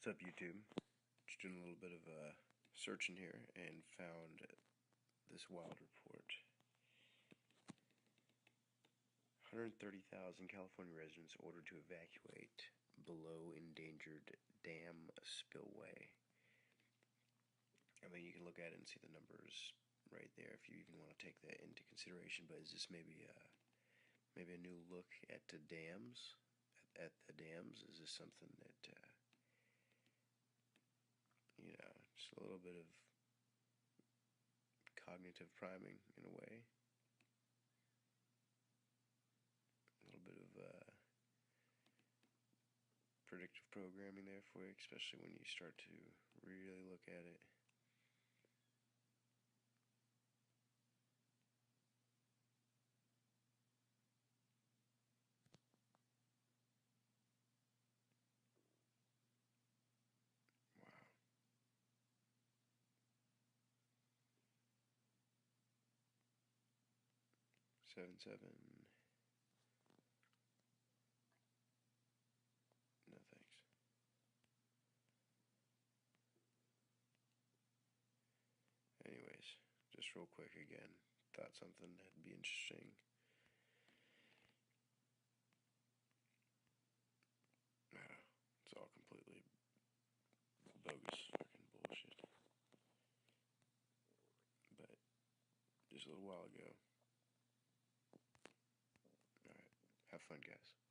What's up, YouTube? Just doing a little bit of searching here and found this wild report. 130,000 California residents ordered to evacuate below endangered dam spillway. I mean, you can look at it and see the numbers right there if you even want to take that into consideration. But is this maybe a new look at the dams? At the dams, is this something that just a little bit of cognitive priming in a way, a little bit of predictive programming there for you, especially when you start to really look at it. Wow. 7-7. No thanks. Anyways, just real quick again, thought something that'd be interesting. It's all completely bogus fucking bullshit. But just a little while ago. Alright, have fun, guys.